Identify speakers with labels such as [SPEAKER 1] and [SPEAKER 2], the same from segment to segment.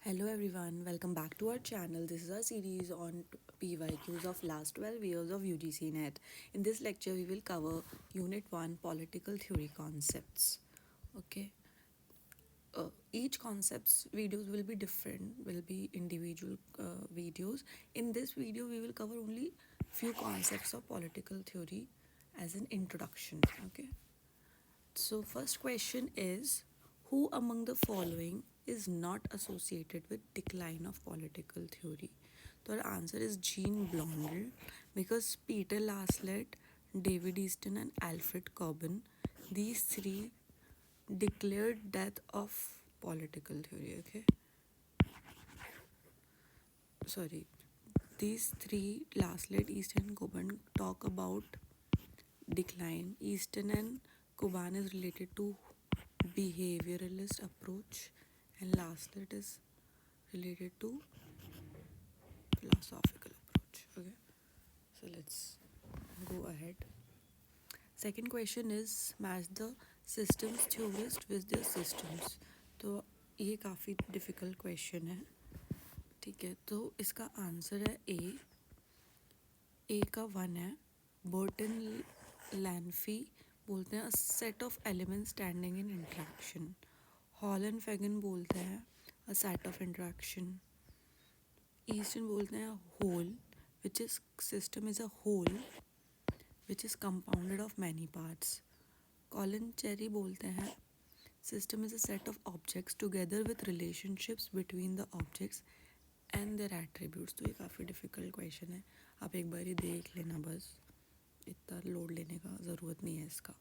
[SPEAKER 1] Hello everyone, welcome back to our channel. This is our series on PYQs of last 12 years of UGC NET. In this lecture, we will cover Unit 1 Political Theory Concepts. Okay, each concepts videos will be different, will be individual videos. In this video, we will cover only few concepts of political theory as an introduction. Okay, so first question is, who among the following is not associated with decline of political theory? So our answer is Jean Blondel, because Peter Laslet, David Easton and Alfred Corbin, these three declared death of political theory. Okay, sorry, these three, Laslet, Easton and Coburn, talk about decline. Easton and Coburn is related to behavioralist approach, and Laslet is related to philosophical approach. Okay, so let's go ahead. Second question is, match the systems theorist with their systems. तो ये काफ़ी difficult question है. ठीक है, तो इसका answer है ए का 1 है. बर्टन लैनफी बोलते हैं set of elements standing in interaction. Hall and Fagen बोलते हैं a set of interaction. Easton बोलते हैं whole, which is system is a whole which is compounded of many parts. Colin Cherry बोलते हैं system is a set of objects together with relationships between the objects and their attributes. तो ये काफ़ी difficult question है, आप एक बार ही देख लेना, बस इतना लोड लेने का ज़रूरत नहीं है इसका.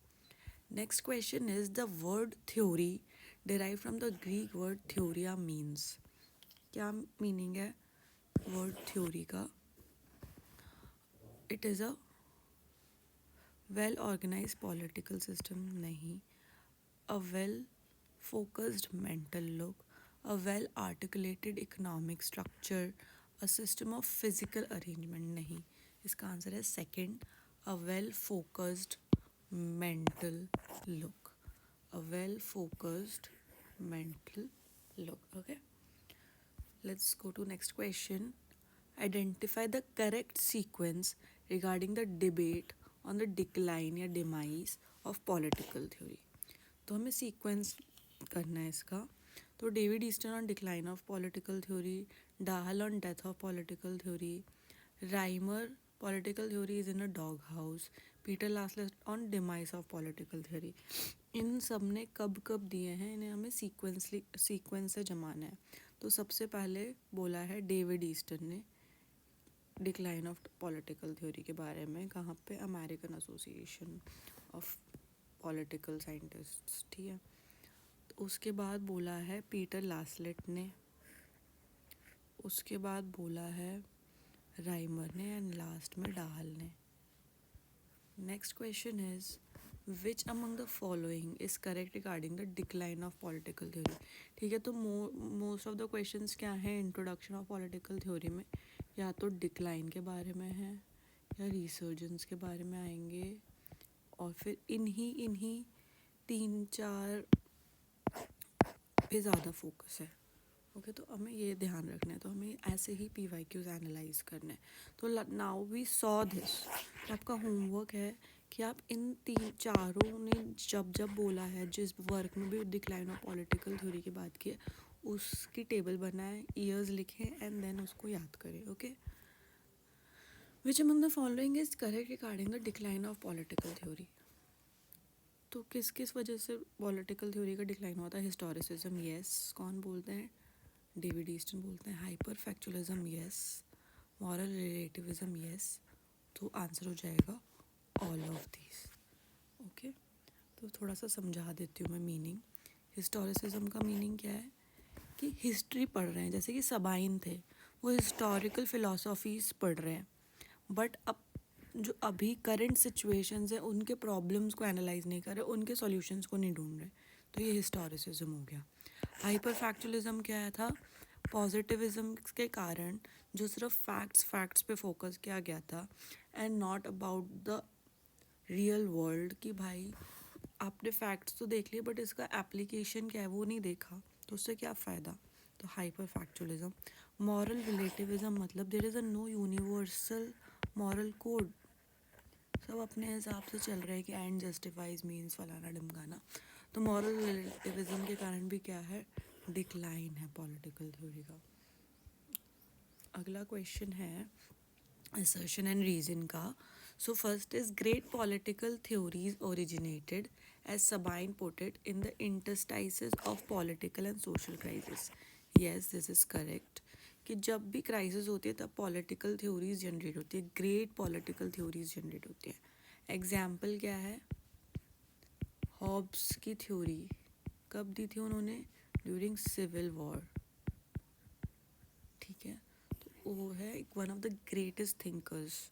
[SPEAKER 1] Next question is, the word theory derive from the Greek word theoria means. क्या मीनिंग है वर्ड थ्योरी का? It is a well organise political system नहीं. A well focused mental look, a well articulated economic structure, a system of physical arrangement नहीं. इसका answer है second, a well focused mental look. A well focused mental look. Okay, let's go to next question. Identify the correct sequence regarding the debate on the decline या demise of political theory. तो हमें sequence करना है इसका. तो David Easton on decline of political theory, Dahl on death of political theory, Reimer political theory is in a dog house, Peter Laslett on demise of political theory. इन सब ने कब कब दिए हैं, इन्हें हमें सीक्वेंस से जमाना है. तो सबसे पहले बोला है डेविड ईस्टन ने डिक्लाइन ऑफ पॉलिटिकल थ्योरी के बारे में. कहाँ पे? American association of political scientists. ठीक है. तो उसके बाद बोला है पीटर लास्लेट ने, उसके बाद बोला है राइमर ने, एंड लास्ट में डाहल ने. Next question is, which among the following is correct regarding the decline of political theory. ठीक है, तो मोस्ट ऑफ द क्वेश्चंस क्या हैं इंट्रोडक्शन ऑफ पॉलिटिकल थ्योरी में? या तो डिक्लाइन के बारे में है या रिसर्जेंस के बारे में आएंगे, और फिर इन्हीं 3-4 पे ज़्यादा फोकस है. ओके, तो हमें ये ध्यान रखना है. तो हमें ऐसे ही PYQs एनालाइज करना है. तो नाउ वी सॉ दिस. तो आपका होमवर्क है कि आप इन 3-4 ने जब बोला है, जिस वर्क में भी डिक्लाइन ऑफ पॉलिटिकल थ्योरी की बात की है, उसकी टेबल बनाएं, ईयर्स लिखें एंड देन उसको याद करें. Okay, which among the following is correct regarding the decline of political theory. तो किस वजह से पॉलिटिकल थ्योरी का डिक्लाइन हुआ था? Historicism yes. कौन बोलते हैं? डेविड ईस्टन बोलते हैं. Hyper factualism yes. Moral relativism yes. तो आंसर हो जाएगा ऑल ऑफ दीज. ओके, तो थोड़ा सा समझा देती हूँ मैं मीनिंग. हिस्टोरिसिज्म का मीनिंग क्या है कि हिस्ट्री पढ़ रहे हैं, जैसे कि सबाइन थे, वो हिस्टोरिकल फिलोसॉफीज पढ़ रहे हैं, बट अब जो अभी करंट सिचुएशंस हैं उनके प्रॉब्लम्स को एनालाइज नहीं कर रहे, उनके सॉल्यूशंस को नहीं ढूंढ रहे. तो ये हिस्टोरिसिज्म हो गया. हाइपर फैक्चुअलिज्म क्या है था? पॉजिटिविज्म के कारण जो सिर्फ फैक्ट्स पे फोकस किया गया था and not about the real world. कि भाई आपने फैक्ट्स तो देख लिए बट इसका एप्लीकेशन क्या है वो नहीं देखा, तो उससे क्या फ़ायदा. तो हाइपर फैक्चुअलिज्म. मॉरल रिलेटिविज्म मतलब there is a no universal moral code, सब अपने हिसाब से चल रहे हैं कि एंड जस्टिफाइज मीन्स फलाना ढमकाना. तो मॉरल रिलेटिविज्म के कारण भी क्या है, डिक्लाइन है पॉलिटिकल थ्योरी का. अगला क्वेश्चन है assertion and reason का. So first is great political theories originated, as Sabine put it, in the interstices of political and social crisis. Yes, this is correct. कि जब भी क्राइसिस होती है तब पॉलिटिकल थ्योरीज जनरेट होती है, ग्रेट पॉलिटिकल थ्योरीज जनरेट होती है. एग्जाम्पल क्या है, हॉब्स की थ्योरी कब दी थी उन्होंने, ड्यूरिंग सिविल वॉर. ठीक है, तो वो है one of the greatest thinkers.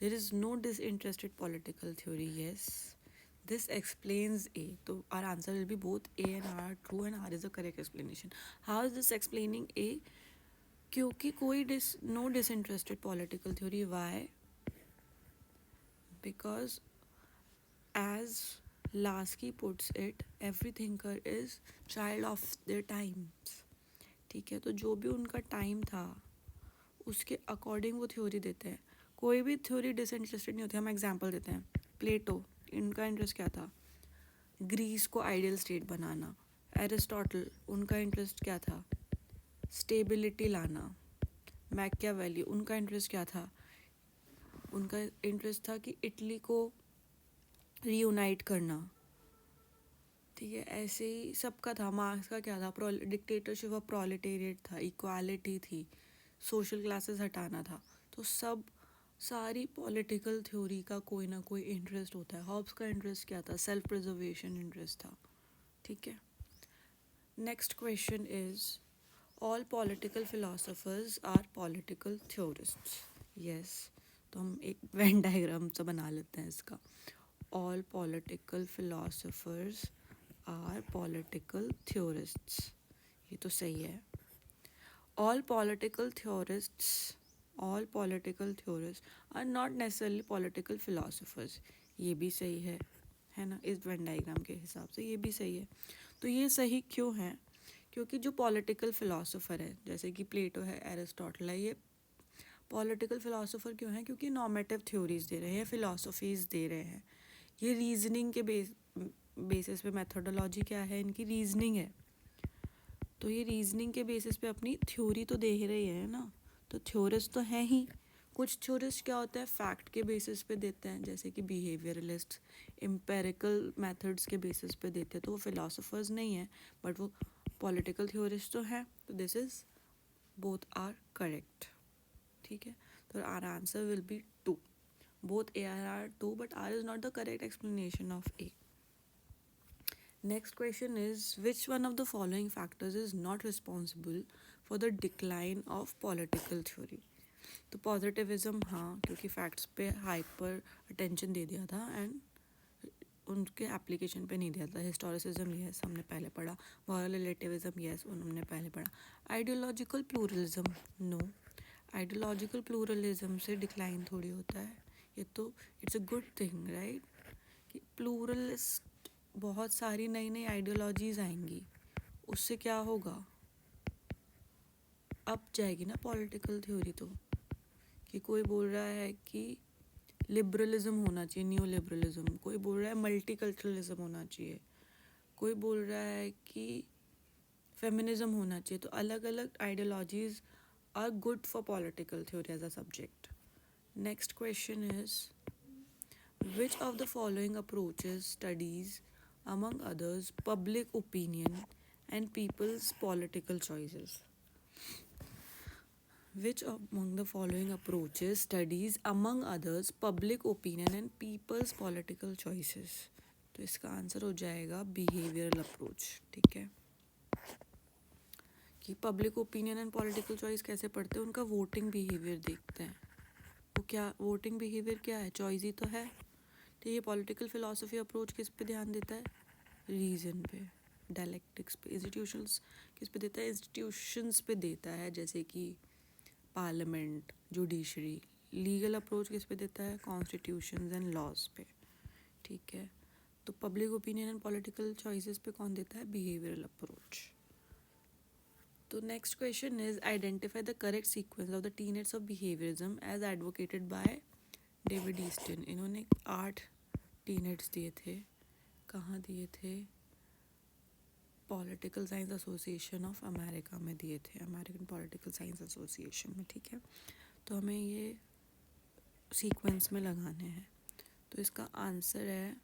[SPEAKER 1] There is no disinterested political theory. Yes, this explains A. So our answer will be both A and R are true, and R is the correct explanation. How is this explaining A? क्योंकि कोई no disinterested political theory. Why? Because as Lasky puts it, every thinker is child of their times. ठीक है, तो जो भी उनका time था उसके अकॉर्डिंग वो थ्योरी देते हैं. कोई भी थ्योरी डिसइंटरेस्टेड नहीं होती. हम एग्जांपल देते हैं, प्लेटो, इनका इंटरेस्ट क्या था, ग्रीस को आइडियल स्टेट बनाना. एरिस्टोटल, उनका इंटरेस्ट क्या था, स्टेबिलिटी लाना. मैकियावेली, उनका इंटरेस्ट क्या था, उनका इंटरेस्ट था कि इटली को रीयूनाइट करना. ठीक है, ऐसे ही सबका था. मार्क्स का क्या था, डिक्टेटरशिप ऑफ प्रोलेटेरिएट था, इक्वालिटी थी, सोशल क्लासेस हटाना था. तो सब सारी पॉलिटिकल थ्योरी का कोई ना कोई इंटरेस्ट होता है. हॉब्स का इंटरेस्ट क्या था, सेल्फ प्रिजर्वेशन इंटरेस्ट था. ठीक है. Next question is all political philosophers are political theorists. Yes, तो हम एक वेन डायग्राम सा बना लेते हैं इसका. All political philosophers are political theorists, ये तो सही है. All political theorists are not necessarily political philosophers, ये भी सही है ना. इस वेन डायग्राम के हिसाब से ये भी सही है. तो ये सही क्यों है, क्योंकि जो पॉलिटिकल फिलोसोफर है जैसे कि प्लेटो है, एरिस्टोटल है, ये पॉलिटिकल फिलोसोफर क्यों है, क्योंकि नॉर्मेटिव थ्योरीज दे रहे हैं, फिलोसफीज दे रहे हैं. ये रीजनिंग के बेसिस पे, मेथोडोलॉजी क्या है इनकी, रीजनिंग है. तो ये रीजनिंग के बेसिस पे अपनी थ्योरी तो दे ही रही है ना. तो थ्योरिस्ट तो हैं ही. कुछ थ्योरिस्ट क्या होता है, फैक्ट के बेसिस पे देते हैं, जैसे कि बिहेवियरलिस्ट एम्पेरिकल मेथड्स के बेसिस पे देते हैं, तो वो फिलोसोफर्स नहीं है, बट वो पॉलिटिकल थ्योरिस्ट तो हैं. तो this is both are correct. ठीक है, तो our answer will be 2. Both A are 2, but R is not the correct explanation of A. Next question is, which one of the following factors is not responsible for the decline of political theory? तो positivism हाँ, क्योंकि facts पे hyper attention दे दिया था and उनके application पे नहीं दिया था. हिस्टोरिसिज्म यस, हमने पहले पढ़ा. मॉरल रिलेटिविज्म यस, हमने पहले पढ़ा. Ideological pluralism no, ideological pluralism से डिक्लाइन थोड़ी होता है. ये तो it's a good thing right, कि प्लूरलिस्ट बहुत सारी नई नई आइडियोलॉजीज आएंगी, उससे क्या होगा, अब जाएगी ना पॉलिटिकल थ्योरी. तो कि कोई बोल रहा है कि लिबरलिज्म होना चाहिए, न्यू लिबरलिज्म, कोई बोल रहा है मल्टीकल्चरलिज्म होना चाहिए, कोई बोल रहा है कि फेमिनिज्म होना चाहिए. तो अलग अलग ideologies are good for political theory as a subject. Next question is, which of the following approaches studies among others public opinion and people's political choices? Which among the following approaches studies among others public opinion and people's political choices? तो इसका answer हो जाएगा behavioural approach. ठीक है, कि public opinion and political choice कैसे पढ़ते हैं, उनका वोटिंग बिहेवियर देखते हैं. वो क्या वोटिंग बिहेवियर क्या है, चॉइस ही तो है. तो ये पॉलिटिकल फिलॉसफी अप्रोच किस पे ध्यान देता है, रीजन पे, डायलेक्टिक्स पे. इंस्टीट्यूशंस किस पे देता है, इंस्टीट्यूशंस पे देता है, जैसे कि पार्लियामेंट, जुडिशरी. लीगल अप्रोच किस पे देता है, कॉन्स्टिट्यूशंस एंड लॉज पे. ठीक है, तो public opinion and political choices पे कौन देता है, बिहेवियरल अप्रोच. तो next question is identify the correct sequence of the tenets of behaviourism as advocated by David Easton. इन्होंने 8 टीनेट्स दिए थे, कहाँ दिए थे, political science association of America में दिए थे, अमेरिकन पॉलिटिकल साइंस एसोसिएशन में, ठीक है। तो हमें ये सीक्वेंस में लगाने हैं। तो इसका आंसर है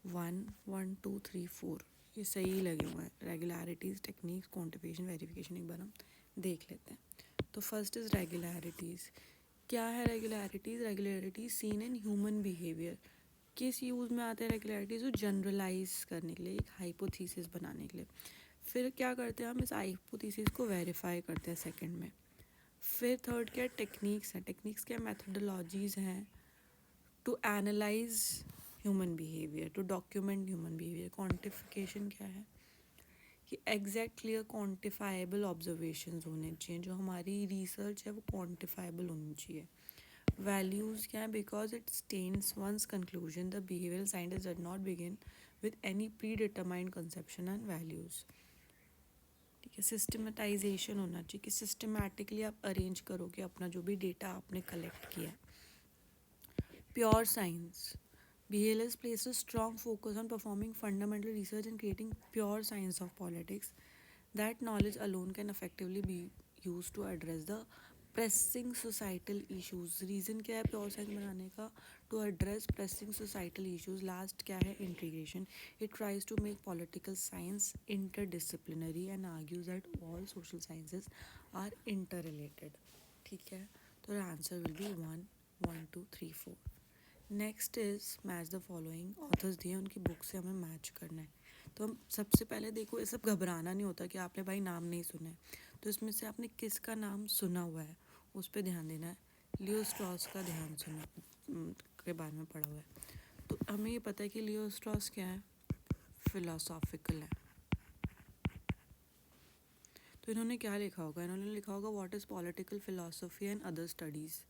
[SPEAKER 1] 1 1 2 3 4, ये सही लगे हुए हैं। रेगुलरिटीज़, टेक्निक्स, क्वांटिफिकेशन, वेरिफिकेशन एक बार हम देख लेते हैं। तो फर्स्ट इज़ रेगुलरिटीज़। क्या है regularities? Regularities seen in human behaviour. किस यूज़ में आते हैं रेगुलरिटीज़? जनरलाइज करने के लिए, एक हाइपोथीसिस बनाने के लिए। फिर क्या करते हैं हम, इस हाइपोथीसिस को वेरीफाई करते हैं सेकंड में। फिर थर्ड क्या, टेक्निक्स हैं। टेक्निक्स क्या, मेथडोलॉजीज़ हैं to analyse human behaviour, to document human behaviour. Quantification क्या है कि एग्जैक्ट क्लियर क्वांटिफाइबल ऑब्जर्वेशंस होने चाहिए, जो हमारी रिसर्च है वो क्वांटिफाइबल होनी चाहिए। वैल्यूज़ क्या है, because it stains one's conclusion the behavioural scientist does not begin with any predetermined conception and values, ठीक है। सिस्टमेटाइजेशन होना चाहिए कि सिस्टमैटिकली आप अरेंज करोगे अपना जो भी डेटा आपने कलेक्ट किया है। Pure science, BLS places a strong focus on performing fundamental research and creating pure science of politics. That knowledge alone can effectively be used to address the pressing societal issues. Reason क्या है pure science बनाने का? To address pressing societal issues. Last क्या है? Integration. It tries to make political science interdisciplinary and argues that all social sciences are interrelated. ठीक है, तो answer will be 1 1 2 3 4. Next is match the following. Authors दिए, उनकी book से हमें match करना है। तो हम सबसे पहले देखो, ये सब घबराना नहीं होता कि आपने भाई नाम नहीं सुना है। तो इसमें से आपने किसका नाम सुना हुआ है उस पर ध्यान देना है। लियो स्ट्रॉस का ध्यान सुना के बारे में पढ़ा हुआ है। तो हमें ये पता है कि लियो स्ट्रॉस क्या है, फिलोसॉफिकल है। तो इन्होंने क्या लिखा होगा, इन्होंने लिखा होगा what is political philosophy and other studies.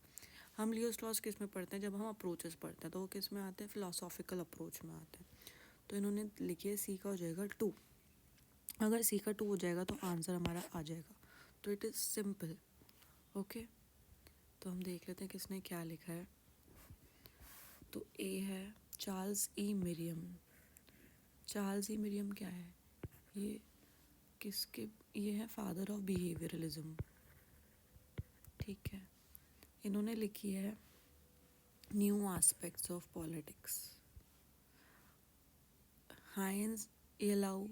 [SPEAKER 1] हम लियो स्ट्रॉस किस में पढ़ते हैं, जब हम अप्रोचेस पढ़ते हैं तो वो किस में आते हैं, फिलोसॉफिकल अप्रोच में आते हैं। तो इन्होंने लिखिए सी का हो जाएगा 2। अगर सी का 2 हो जाएगा तो आंसर हमारा आ जाएगा। तो इट इज़ सिंपल, ओके। तो हम देख लेते हैं किसने क्या लिखा है। तो ए है Charles E Miriam. Charles E Miriam क्या है, ये किसके, ये है फादर ऑफ बिहेवियरलिज्म, ठीक है। इन्होंने लिखी है new aspects of politics. Heinz Eulau,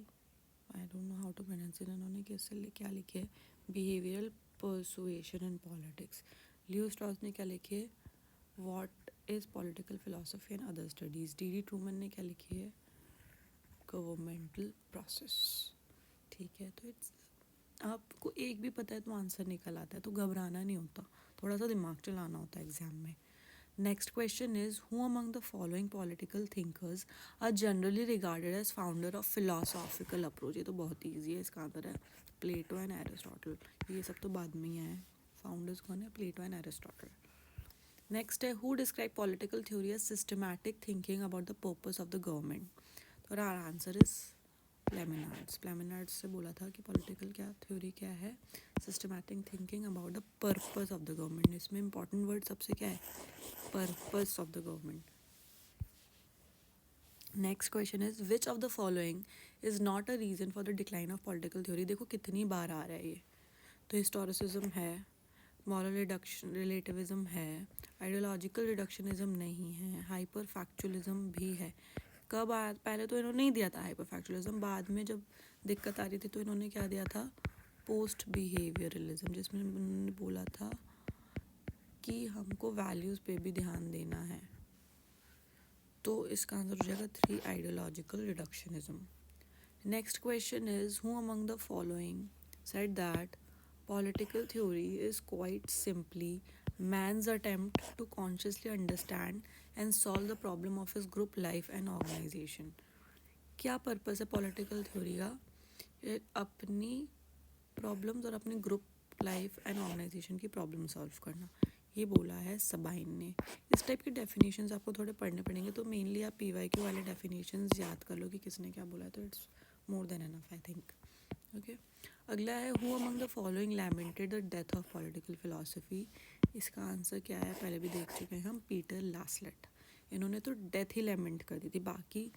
[SPEAKER 1] I don't know how to pronounce it, इन्होंने कैसे क्या लिखे है, behavioural persuasion in politics. Leo Strauss ने क्या लिखे, what is political philosophy and other studies. D Truman ने क्या लिखी है, गवर्नमेंटल प्रोसेस, ठीक है। तो इट्स, आपको एक भी पता है तो आंसर निकल आता है, तो घबराना नहीं होता, थोड़ा सा दिमाग चलाना होता है एग्जाम में। Next question is who among the following political thinkers are generally regarded as founder of philosophical approach. ये तो बहुत ईजी है, इसका आंसर है प्लेटो एंड एरिस्टोटल। ये सब तो बाद में ही आए, फाउंडर्स कौन है, प्लेटो एंड एरिस्टोटल। नेक्स्ट है who describe political theory as systematic thinking about the purpose of the government. तो our answer is Plamenatz. Plamenatz से बोला था कि पॉलिटिकल क्या थ्योरी क्या है, systematic thinking about the purpose of the government. इसमें इंपॉर्टेंट वर्ड सबसे क्या है, purpose of the government. Next question is which of the following is not a reason for the decline of political theory. देखो कितनी बार आ रहा है ये। तो हिस्टोरिसिज्म है, मॉरल रिडक्शन रिलेटिविज्म है, आइडियोलॉजिकल रिडक्शनिज्म नहीं है, हाइपर फैक्चुअलिज्म भी है। कब आया, पहले तो इन्होंने नहीं दिया था हाइपर फैक्चुअलिज्म, बाद में जब दिक्कत आ रही थी तो इन्होंने क्या दिया था, पोस्ट बिहेवियरलिज्म, जिसमें उन्होंने बोला था कि हमको वैल्यूज़ पे भी ध्यान देना है। तो इसका आंसर हो जाएगा 3 ideological reductionism. Next question is who among the following said that political theory is quite simply man's attempt to consciously understand and solve the problem of his group life and organization। क्या purpose है political theory का, अपनी problems और अपनी group life and organisation की problem solve करना, ये बोला है सबाइन ने। इस टाइप के डेफिनेशंस आपको थोड़े पढ़ने पड़ेंगे, तो मेनली आप PYQ वाले डेफिनेशंस याद कर लो कि किसने क्या बोला है, तो it's more than enough I think, okay. अगला है who among the following lamented the death of political philosophy. इसका आंसर क्या है, पहले भी देख चुके हैं हम, पीटर लास्लेट। इन्होंने तो डेथ ही लैमेंट कर दी थी, बाकी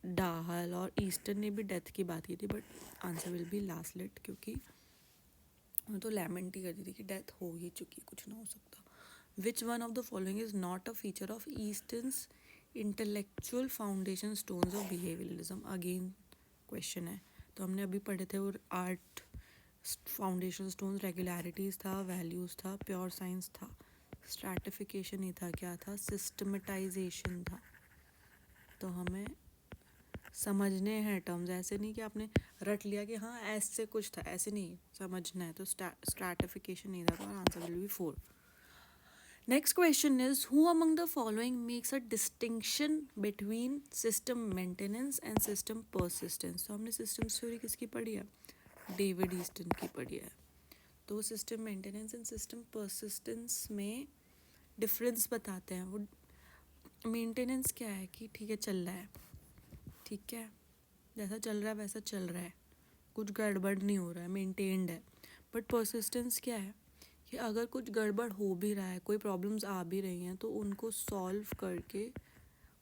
[SPEAKER 1] डाहल और ईस्टर्न ने भी डेथ की बात की थी, बट आंसर विल बी लास्लेट, क्योंकि उन्होंने तो लैमेंट ही कर दी थी कि डेथ हो ही चुकी, कुछ ना हो सकता। Which one of the following is not a feature of ईस्टर्न्स intellectual foundation stones of behaviourism. Again question है, तो हमने अभी पढ़े थे, और आर्ट फाउंडेशन स्टोन्स रेगुलरिटीज़ था, वैल्यूज़ था, प्योर साइंस था, स्ट्रैटिफिकेशन ही था, क्या था, सिस्टमेटाइजेशन था। तो हमें समझने हैं टर्म्स, ऐसे नहीं कि आपने रट लिया कि हाँ ऐसे कुछ था, ऐसे नहीं, समझना है। तो स्ट्रैटिफिकेशन नहीं था, तो answer will be 4। Next question is who among the following makes a distinction between system maintenance and system persistence. तो हमने सिस्टम थ्योरी किसकी पढ़ी है, डेविड ईस्टन की पढ़ी है। तो system maintenance and system persistence में डिफरेंस बताते हैं। वो मेंटेनेंस क्या है कि ठीक है चल रहा है, ठीक है जैसा चल रहा है वैसा चल रहा है, कुछ गड़बड़ नहीं हो रहा है, मेंटेन्ड है। बट परसिस्टेंस क्या है कि अगर कुछ गड़बड़ हो भी रहा है, कोई प्रॉब्लम्स आ भी रही हैं, तो उनको सॉल्व करके,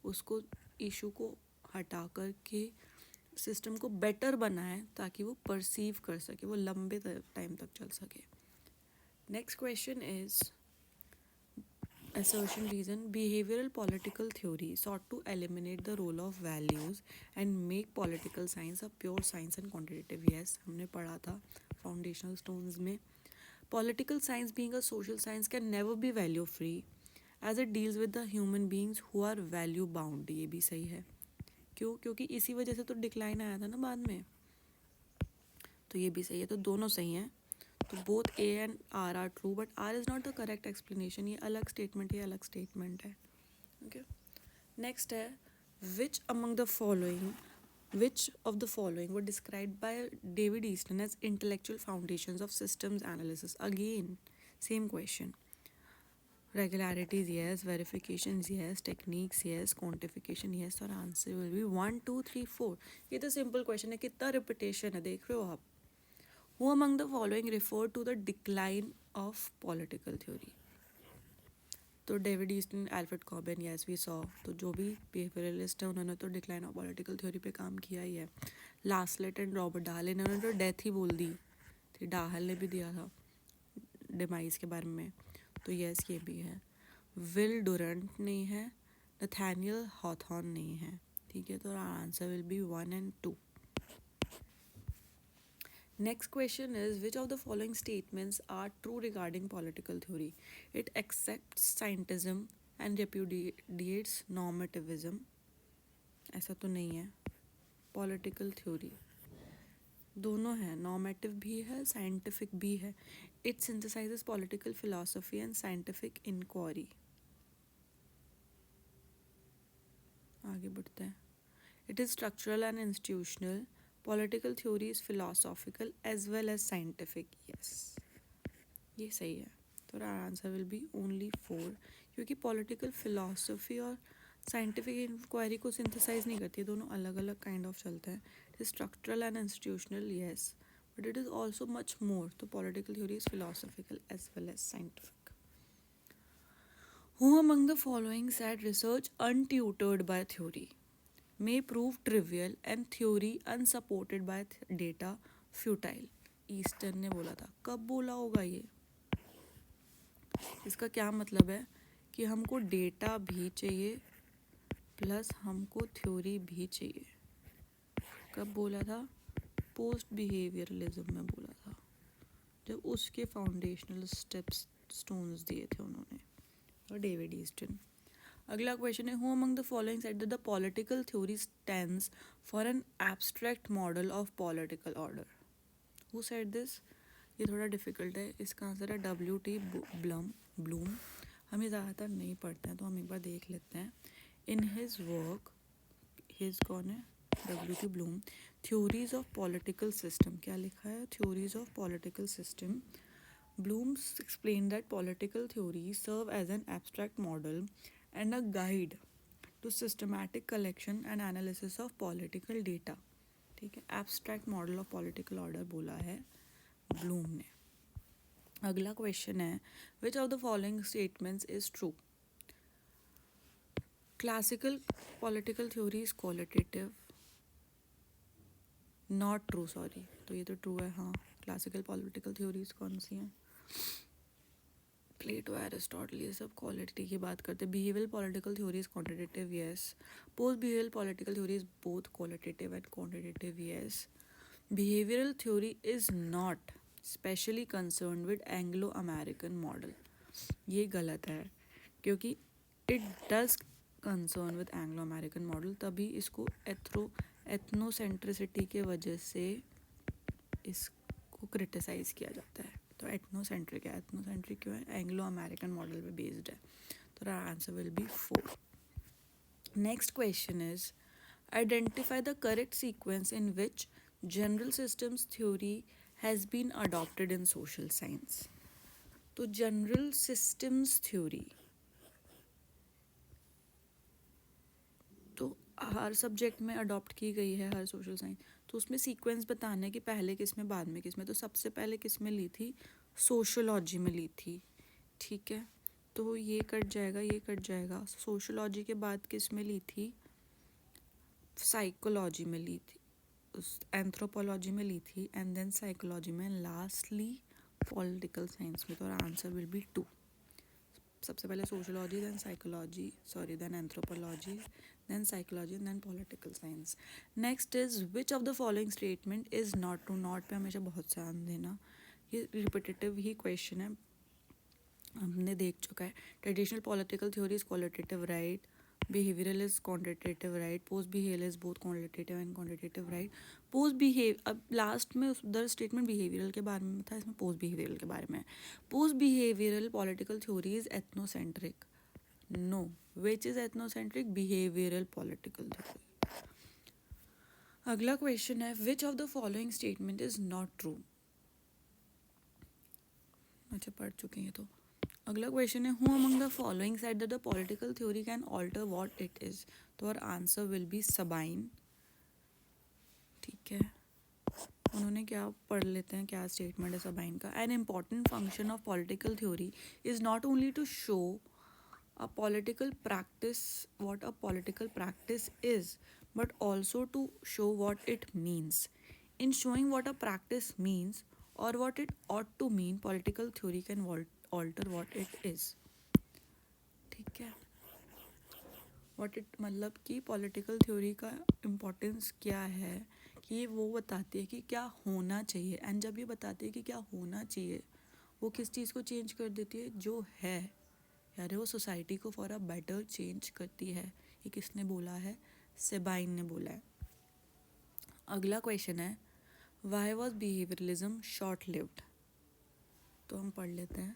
[SPEAKER 1] उसको इशू को हटा करके सिस्टम को बेटर बनाए ताकि वो परसीव कर सके, वो लंबे टाइम तक चल सके। Next question is assertion reason behavioral political theory sought to eliminate the role of values and make political science a pure science and quantitative. Yes, हमने पढ़ा था foundational stones में, political science being a social science can never be value free as it deals with the human beings who are value bound. ये भी सही है, क्यों, क्योंकि इसी वजह से तो डिक्लाइन आया था ना बाद में, तो ये भी सही है, तो दोनों सही हैं। तो both A and R are true, but R is not the correct explanation, ये अलग स्टेटमेंट, ये अलग स्टेटमेंट है। ओके, नेक्स्ट है which among the following which of the following were described by David Easton as intellectual foundations of systems analysis? Again, same question. Regularities, yes. Verifications, yes. Techniques, yes. Quantification, yes. और answer will be 1 2 3 4। ये तो simple question है, कितना repetition है देख रहे हो आप। Who among the following refer to the decline of political theory? तो David Easton, Alfred Cobban, yes we saw. तो जो भी बिहेवियरलिस्ट है उन्होंने तो डिक्लाइन ऑफ पॉलिटिकल थ्योरी पे काम किया ही है। लास्लेट एंड रॉबर्ट डाहल, इन्होंने तो डेथ ही बोल दी थी, डाहल ने भी दिया था डिमाइस के बारे में, तो यस ये भी है। विल डुरंट नहीं है, नथानियल हॉथॉर्न नहीं है, ठीक है, तो answer will B 1 and 2। Next question is which of the following statements are true regarding political theory? It accepts scientism and repudiates normativism. ऐसा तो नहीं है, पॉलिटिकल थ्योरी दोनों है, नॉर्मेटिव भी है, साइंटिफिक भी है। It synthesises political philosophy and scientific inquiry. आगे बढ़ते हैं। It is structural and institutional. Political theory is philosophical as well as scientific. Yes, ये सही है, तो आंसर विल बी ओनली 4, क्योंकि पॉलिटिकल फिलोसफी और साइंटिफिक इंक्वायरी को सिंथेसाइज नहीं करती, दोनों अलग अलग काइंड ऑफ चलते हैं। It is structural and institutional, yes, but it is also much more. तो political theory is philosophical as well as scientific. Who among the following said research untutored by theory may prove trivial and theory unsupported by data futile? Easton ने बोला था, कब बोला होगा ये, इसका क्या मतलब है कि हमको डेटा भी चाहिए प्लस हमको थ्योरी भी चाहिए। कब बोला था, पोस्ट बिहेवियरलिज्म में बोला था, जब उसके फाउंडेशनल स्टेप्स स्टोन्स दिए थे उन्होंने, और डेविड ईस्टन। अगला क्वेश्चन है who among the following said that the political theory stands for an abstract model of political order? Who said this? ये थोड़ा डिफिकल्ट है, इसका आंसर है W.T. ब्लूम। हम ये ज़्यादातर नहीं पढ़ते हैं, तो हम एक बार देख लेते हैं। इन हिज वर्क, हिज कौन है, W.T. Bloom, theories of political system, क्या लिखा है, theories of political system. Bloom's explained that political theories serve as an abstract model and a guide to systematic collection and analysis of political data. ठीक है, abstract model of political order बोला है Bloom ने। अगला question है which of the following statements is true? Classical political theory is qualitative, not true, sorry, तो ये तो ट्रू है। हाँ, क्लासिकल पॉलिटिकल थ्योरीज कौन सी हैं? प्लेटो, एरिस्टोटल, ये सब क्वालिटी की बात करते हैं। Behavioural political theory is quantitative, yes. Post behavioural political theory is both qualitative and quantitative, yes. Behavioural theory is not specially concern with Anglo American model, ये गलत है, क्योंकि it does concern with Anglo American model, तभी इसको एथनोसेंट्रिसिटी के वजह से इसको क्रिटिसाइज किया जाता है। तो एथनोसेंट्रिक है, एथनोसेंट्रिक क्यों है? एंग्लो अमेरिकन मॉडल पे बेस्ड है, तो answer will be 4. Next question is identify the correct sequence in which general systems theory has been adopted in social science. तो जनरल सिस्टम्स थ्योरी तो हर सब्जेक्ट में अडॉप्ट की गई है, हर सोशल साइंस, तो उसमें सीक्वेंस बताना है कि पहले किस में बाद में किस में। तो सबसे पहले किस में ली थी? सोशोलॉजी में ली थी, ठीक है, तो ये कट जाएगा, ये कट जाएगा। सोशोलॉजी के बाद किस में ली थी? साइकोलॉजी में ली थी, एंथ्रोपोलॉजी में ली थी, एंड देन साइकोलॉजी में, लास्टली पॉलिटिकल साइंस में। तो आंसर विल बी 2. सबसे पहले sociology, then psychology, sorry, then anthropology, then psychology, then political science. Next is which of the following statement is not true? Not पे हमेशा बहुत ध्यान देना, ये रिपीटेटिव ही क्वेश्चन है, हमने देख चुका है. Traditional political theory is qualitative, right. Behavioural is quantitative, right. Post behaviour is both qualitative and quantitative, right. Post behave, अब लास्ट में उधर स्टेटमेंट बिहेवियरल के बारे में था, इसमें पोस्ट बिहेवियरल के बारे में. Post behavioural political theory is ethnocentric, no. Which is ethnocentric? Behavioural political theory. अगला क्वेश्चन है which of the following statement is not true? अच्छा, पढ़ चुके हैं तो. अगला क्वेश्चन है who among the following said that the political theory can alter what it is? तो और आंसर विल बी सबाइन, ठीक है. उन्होंने क्या पढ़ लेते हैं, क्या स्टेटमेंट है सबाइन का. An important function of political theory is not only to show a political practice what a political practice is, but also to show what it means. In showing what a practice means or what it ought to mean, political theory can alter what it is, ठीक है. what it मतलब कि political theory का importance क्या है कि वो बताती है कि क्या होना चाहिए, एंड जब ये बताती है कि क्या होना चाहिए, वो किस चीज़ को चेंज कर देती है? जो है, यार वो सोसाइटी को फॉर अ बेटर चेंज करती है. ये किसने बोला है? सेबाइन ने बोला है. अगला क्वेश्चन है why was behaviourism short lived? तो हम पढ़ लेते हैं.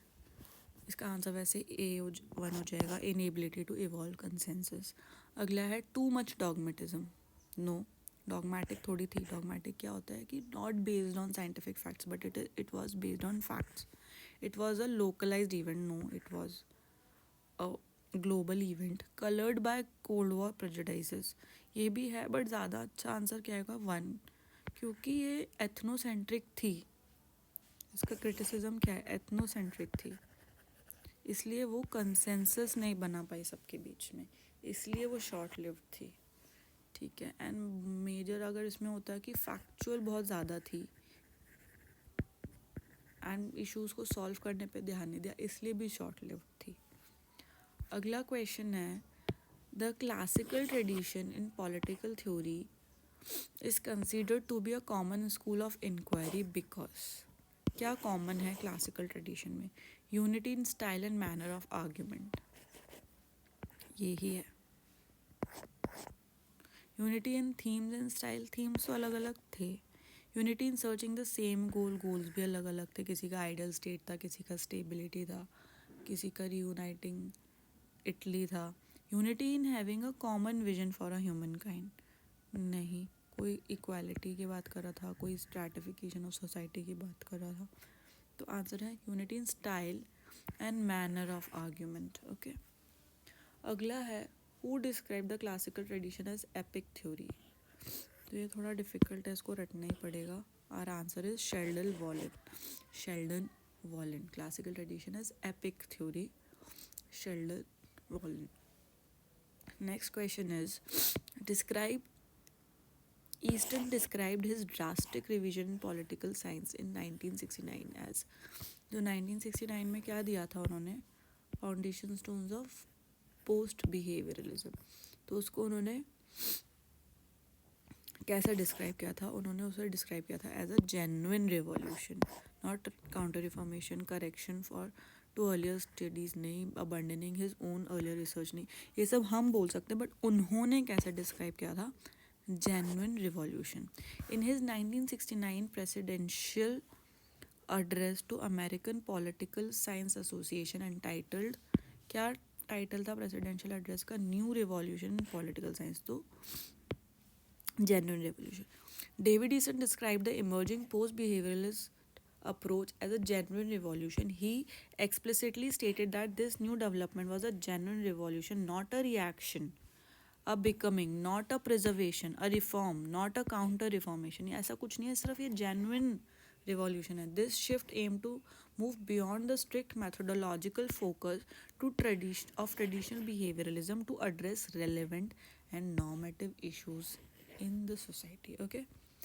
[SPEAKER 1] इसका आंसर वैसे A1 हो जाएगा, इनेबिलिटी टू इवॉल्व कंसेंसस. अगला है too much dogmatism, no. Dogmatic थोड़ी थी. डॉगमेटिक क्या होता है कि not based on scientific facts but it was based on facts. It was a localised event, no. It was a global event colored by cold war prejudices, ये भी है, but ज़्यादा अच्छा आंसर क्या आएगा? 1, क्योंकि ये एथनोसेंट्रिक थी. इसका क्रिटिसिज्म क्या है? एथनोसेंट्रिक थी, इसलिए वो कंसेंसस नहीं बना पाई सबके बीच में, इसलिए वो शॉर्ट लिव्ड थी, ठीक है. एंड मेजर अगर इसमें होता है कि फैक्चुअल बहुत ज़्यादा थी एंड इश्यूज़ को सॉल्व करने पे ध्यान नहीं दिया, इसलिए भी शॉर्ट लिव्ड थी. अगला क्वेश्चन है the classical tradition in political theory is considered to be a common school of inquiry because. क्या कॉमन है क्लासिकल ट्रेडिशन में? Unity in style and manner of argument, यही है. Unity in themes and style, themes तो अलग अलग थे. Unity in searching the same goal, goals भी अलग अलग थे. किसी का आइडियल स्टेट था, किसी का स्टेबिलिटी था, किसी का रीयूनाइटिंग इटली था. Unity in having a common vision for a human kind, नहीं. कोई इक्वालिटी की बात कर रहा था, कोई स्ट्रैटिफिकेशन ऑफ सोसाइटी की बात कर रहा था. तो आंसर है unity in style and manner of argument, okay. अगला है who describe the classical tradition as epic theory? तो ये थोड़ा डिफिकल्ट है, इसको रटना ही पड़ेगा. Our answer is Sheldon Wolin. Sheldon Wolin. Classical tradition is epic theory. Sheldon Wolin. Next question is, describe Easton described his drastic revision in political science in 1969 as. जो 1969 में क्या दिया था उन्होंने, foundation stones of post behaviourism. तो उसको उन्होंने कैसे डिस्क्राइब किया था, उन्होंने उसे डिस्क्राइब किया था as a genuine revolution, not counter reformation, correction for two earlier studies नहीं, abandoning his own earlier research नहीं. ये सब हम बोल सकते हैं, बट उन्होंने कैसे डिस्क्राइब किया था, genuine revolution. In his 1969 presidential address to American Political Science Association entitled, क्या टाइटल था प्रेसिडेंशियल एड्रेस का, new revolution in political science. तो genuine revolution. David Easton described the emerging post-behavioralist approach as a genuine revolution. He explicitly stated that this new development was a genuine revolution, not a reaction, a becoming, not a preservation, a reform, not a counter reformation. ऐसा कुछ नहीं है, सिर्फ ये genuine revolution है. This shift aimed to move beyond the strict methodological focus to traditional behavioralism to address relevant and normative issues in the society. Okay.